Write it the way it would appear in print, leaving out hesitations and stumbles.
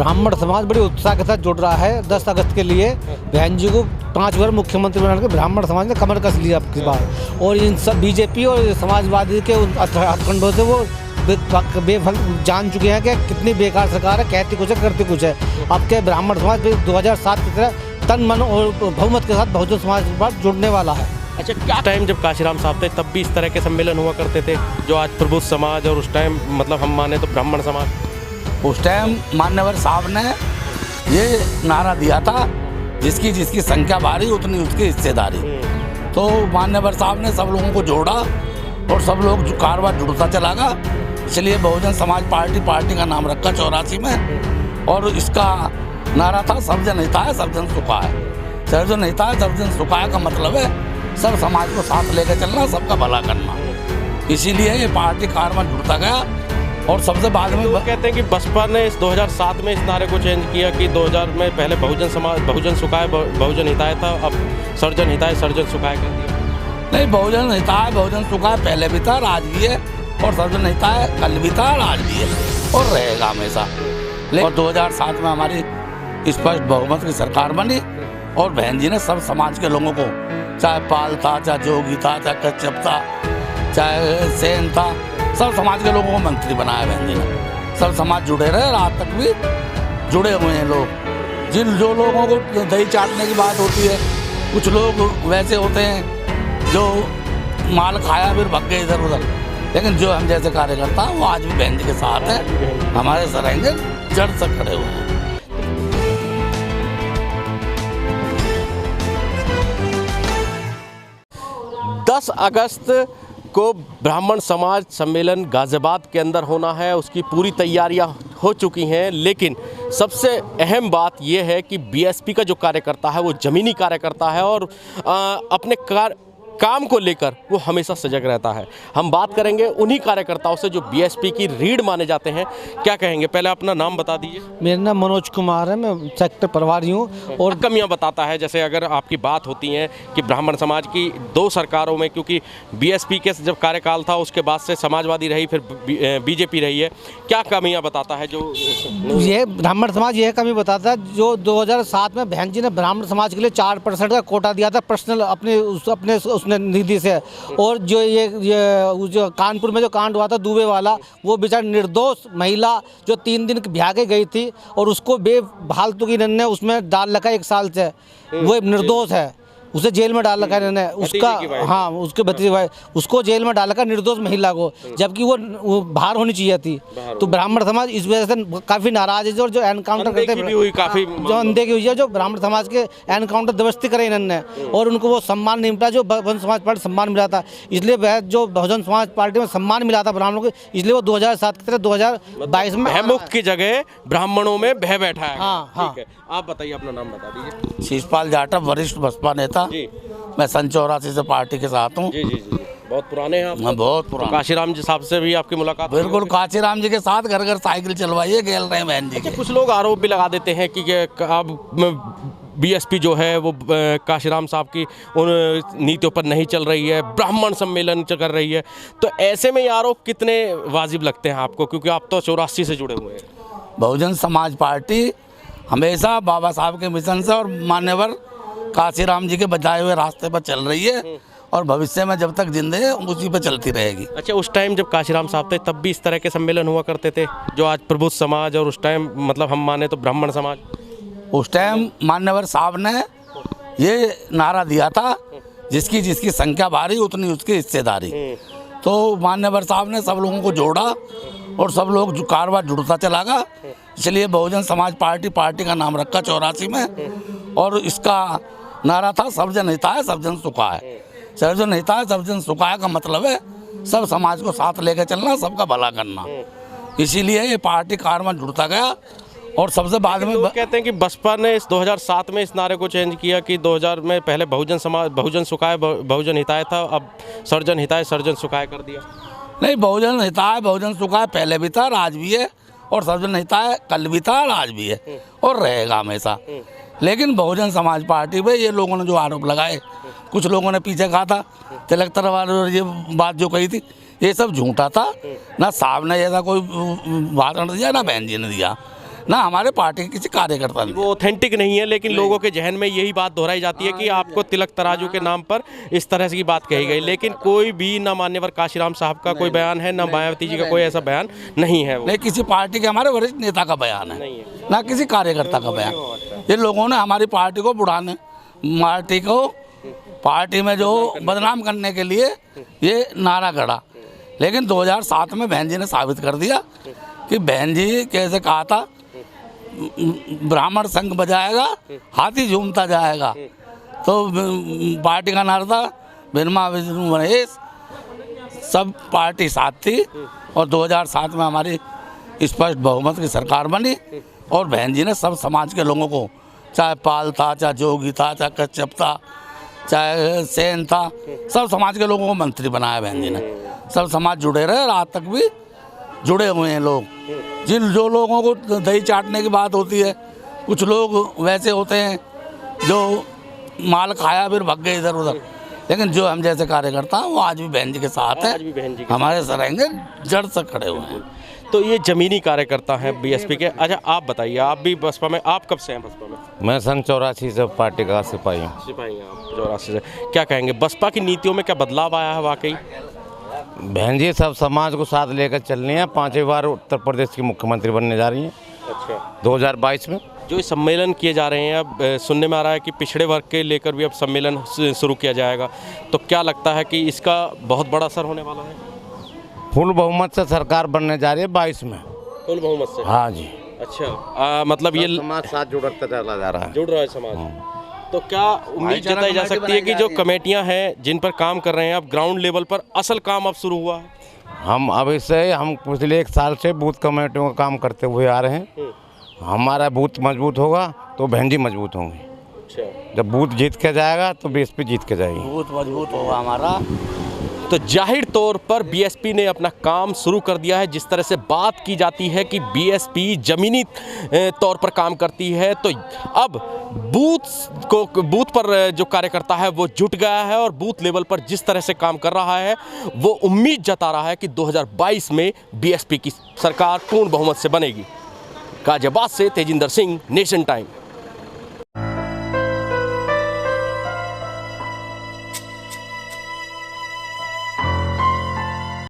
ब्राह्मण समाज बड़ी उत्साह के साथ जुड़ रहा है 10 अगस्त के लिए। बहन जी को 5 बार मुख्यमंत्री बनाने के ब्राह्मण समाज ने कमर कस लिया अब की बार, और इन सब बीजेपी और समाजवादी के हथकंडों से वो बेफल जान चुके हैं कि कितनी बेकार सरकार है, कहती कुछ है करती कुछ है। अब के ब्राह्मण समाज 2007 की तरह तन मन और बहुमत के साथ बहुजन समाज के बाद जुड़ने वाला है। अच्छा, क्या टाइम जब काशीराम साहब थे तब भी इस तरह के सम्मेलन हुआ करते थे जो आज प्रबुद्ध समाज और उस टाइम मतलब हम माने तो ब्राह्मण समाज, उस टाइम मान्यवर साहब ने ये नारा दिया था, जिसकी जिसकी संख्या भारी उतनी उसकी हिस्सेदारी। तो मान्यवर साहब ने सब लोगों को जोड़ा और सब लोग कारोबार जुड़ता चला गया, इसलिए बहुजन समाज पार्टी का नाम रखा 84 में। और इसका नारा था सर्वजन हिताय सर्वजन सुखाय। सर्वजन हिताय सर्वजन सुखाय का मतलब है सब समाज को साथ लेकर चलना, सबका भला करना। इसीलिए ये पार्टी कारोबार जुड़ता गया। और सबसे बाद में कहते हैं कि बसपा ने इस 2007 में इस नारे को चेंज किया कि 2000 में पहले बहुजन समाज बहुजन सुखाय बहुजन हिताय था, अब सर्वजन हिताय सर्वजन सुखाय कर दिया। नहीं, बहुजन हिताय बहुजन सुखाय पहले भी था, आज भी है, और सर्वजन हिताय कल भी था, आज भी है और रहेगा हमेशा। और 2007 में हमारी स्पष्ट बहुमत की सरकार बनी और बहन जी ने सब समाज के लोगों को, चाहे पाल था, चाहे जोगी था, चाहे कच्छप था, चाहे सेन था, सब समाज के लोगों को मंत्री बनाया बहन जी ने। सब समाज जुड़े रहे और आज तक भी जुड़े हुए हैं लोग। जो लोगों को दही चाटने की बात होती है, कुछ लोग वैसे होते हैं जो माल खाया फिर भग गए इधर उधर, लेकिन जो हम जैसे कार्यकर्ता वो आज भी बहन जी के साथ हैं, हमारे सरेंगे जड़ से खड़े हुए हैं। 10 अगस्त को ब्राह्मण समाज सम्मेलन गाज़ियाबाद के अंदर होना है, उसकी पूरी तैयारियां हो चुकी हैं। लेकिन सबसे अहम बात यह है कि बीएसपी का जो कार्यकर्ता है वो ज़मीनी कार्यकर्ता है और अपने काम को लेकर वो हमेशा सजग रहता है। हम बात करेंगे उन्हीं कार्यकर्ताओं से जो बीएसपी की रीढ़ माने जाते हैं। क्या कहेंगे, पहले अपना नाम बता दीजिए। मेरा नाम मनोज कुमार है, मैं सेक्टर प्रभारी हूँ। और कमियां बताता है, जैसे अगर आपकी बात होती है कि ब्राह्मण समाज की 2 सरकारों में, क्योंकि बीएसपी के जब कार्यकाल था उसके बाद से समाजवादी रही, फिर बीजेपी रही है, क्या कमियां बताता है जो ये ब्राह्मण समाज यह कमी बताता है जो 2007 में बहन जी ने ब्राह्मण समाज के लिए 4% का कोटा दिया था पर्सनल अपने निधि से। और जो ये जो कानपुर में जो कांड हुआ था दुबे वाला, वो बेचारी निर्दोष महिला जो 3 दिन भागे गई थी और उसको बेफालतू की ने उसमें डाल रखा 1 साल से, वो निर्दोष है, उसे जेल में डाल रखा है इन्होंने। उसका हाँ, उसके भतीजे भाई उसको जेल में डाल रखा, निर्दोष महिला को, जबकि वो बाहर होनी चाहिए थी। तो ब्राह्मण समाज इस वजह से काफ़ी नाराज है। जो एनकाउंटर करते काफ़ी जो अनदेखी हुई है, जो ब्राह्मण समाज के एनकाउंटर दबस्ती करे इन्होंने, और उनको वो सम्मान नहीं मिला जो बहुजन समाज पार्टी सम्मान मिला था। इसलिए वह जो बहुजन समाज पार्टी में सम्मान मिला था ब्राह्मणों को, इसलिए वो 2007 की तरह 2022 में भयमुक्त की जगह ब्राह्मणों में भय बैठा है। हाँ। ठीक है, आप बताइए, अपना नाम बता दीजिए। शीशपाल जाटव, वरिष्ठ बसपा नेता जी। मैं सन 84 से पार्टी के साथ हूँ। जी जी जी, बहुत पुराने हैं आप। मैं बहुत पुराना। काशीराम जी साहब से भी आपकी मुलाकात? बिल्कुल, काशीराम जी के साथ घर घर साइकिल चलवाइए खेल रहे हैं बहन जी के। कुछ लोग आरोप भी लगा देते हैं कि अब बीएसपी जो है वो काशीराम साहब की उन नीतियों पर नहीं चल रही है, ब्राह्मण सम्मेलन कर रही है। तो ऐसे में ये आरोप कितने वाजिब लगते हैं आपको, क्योंकि आप तो 84 से जुड़े हुए हैं? बहुजन समाज पार्टी हमेशा बाबा साहब के मिशन से और मान्यवर काशीराम जी के बताए हुए रास्ते पर चल रही है और भविष्य में जब तक जिंदे है उसी पर चलती रहेगी। अच्छा, उस टाइम जब काशीराम साहब थे तब भी इस तरह के सम्मेलन हुआ करते थे जो आज प्रबुद्ध समाज और उस टाइम मतलब हम माने तो ब्राह्मण समाज, उस टाइम मान्यवर साहब ने ये नारा दिया था, जिसकी जिसकी संख्या भारी उतनी उसकी हिस्सेदारी। तो मान्यवर साहब ने सब लोगों को जोड़ा और सब लोग कारोबार जुड़ता चला गया, इसलिए बहुजन समाज पार्टी का नाम रखा 84 में। और इसका नारा था सर्वजन हिताय सर्वजन सुखाय। सर्वजन हिताय सर्वजन सुखाय का मतलब है सब समाज को साथ लेकर चलना, सबका भला करना। इसीलिए ये पार्टी कारोबार जुड़ता गया। और सबसे बाद में कहते हैं कि बसपा ने इस 2007 में इस नारे को चेंज किया कि 2000 में पहले बहुजन सुखाय बहुजन हिताय था, अब सर्वजन हिताय सर्वजन सुखाय कर दिया। नहीं, बहुजन हिताय बहुजन सुखाय पहले भी था, आज भी है, और सर्वजन हिताय कल भी था, आज भी है और रहेगा हमेशा। लेकिन बहुजन समाज पार्टी पे ये लोगों ने जो आरोप लगाए, कुछ लोगों ने पीछे कहा था तिलक तरवार, ये बात जो कही थी ये सब झूठा था। ना साहब ने ऐसा कोई भाषण दिया, ना बहन जी ने दिया, ना हमारे पार्टी के किसी कार्यकर्ता ने। वो ऑथेंटिक नहीं है, लेकिन लोगों के जहन में यही बात दोहराई जाती है कि आपको तिलक तराजू के नाम पर इस तरह की बात कही गई, लेकिन कोई भी ना मान्यवर काशीराम साहब का कोई बयान है, ना मायावती जी का कोई ऐसा बयान नहीं है। नहीं, किसी पार्टी के हमारे वरिष्ठ नेता का बयान है, ना किसी कार्यकर्ता का बयान। ये लोगों ने हमारी पार्टी को बुढ़ाने, पार्टी में जो बदनाम करने के लिए ये नारा गढ़ा, लेकिन 2007 में बहन जी ने साबित कर दिया कि बहन जी कैसे कहा था, ब्राह्मण शंख बजाएगा हाथी झूमता जाएगा। तो पार्टी का नारा था बिनमा विष्णु महेश, सब पार्टी साथ थी और 2007 में हमारी स्पष्ट बहुमत की सरकार बनी और बहन जी ने सब समाज के लोगों को, चाहे पाल था, चाहे जोगी था, चाहे कच्छप था, चाहे सेन था, सब समाज के लोगों को मंत्री बनाया बहन जी ने। सब समाज जुड़े रहे और आज तक भी जुड़े हुए हैं लोग। जो लोगों को दही चाटने की बात होती है, कुछ लोग वैसे होते हैं जो माल खाया फिर भाग गए इधर उधर, लेकिन जो हम जैसे कार्यकर्ता हैं वो आज भी बहन जी के साथ हैं, हमारे सरेंगे जड़ से खड़े हुए हैं। तो ये जमीनी कार्यकर्ता हैं बीएसपी के। अच्छा, आप बताइए, आप भी बसपा में, आप कब से हैं बसपा में? मैं सन 84 से पार्टी का सिपाही हूँ। सिपाही हैं आप 84 से। क्या कहेंगे, बसपा की नीतियों में क्या बदलाव आया है वाकई? बहन जी सब समाज को साथ लेकर चल रही हैं, 5वीं बार उत्तर प्रदेश की मुख्यमंत्री बनने जा रही हैं। अच्छा, 2022 में जो ये सम्मेलन किए जा रहे हैं, अब सुनने में आ रहा है कि पिछड़े वर्ग के लेकर भी अब सम्मेलन शुरू किया जाएगा, तो क्या लगता है कि इसका बहुत बड़ा असर होने वाला है? फुल बहुमत से सरकार बनने जा रही है 22 में। फुल बहुमत से? हाँ जी। अच्छा, मतलब ये समाज साथ जुड़ता चला जा रहा है। जुड़ रहा है समाज। तो क्या उम्मीद जताई जा सकती है कि जो कमेटियां हैं जिन पर काम कर रहे हैं, अब ग्राउंड लेवल पर असल काम अब शुरू हुआ है? हम अब इससे हम पिछले 1 साल से बूथ कमेटियों का काम करते हुए आ रहे हैं। हमारा बूथ मजबूत होगा तो बहन जी मजबूत होंगी। अच्छा, जब बूथ जीत के जाएगा तो बीएसपी जीत के जाएगी। बहुत मजबूत होगा हमारा। तो जाहिर तौर पर बीएसपी ने अपना काम शुरू कर दिया है। जिस तरह से बात की जाती है कि बीएसपी जमीनी तौर पर काम करती है, तो अब बूथ पर जो कार्यकर्ता है वो जुट गया है और बूथ लेवल पर जिस तरह से काम कर रहा है वो उम्मीद जता रहा है कि 2022 में बीएसपी की सरकार पूर्ण बहुमत से बनेगी। गाजियाबाद से तेजिंदर सिंह, नेशन टाइम।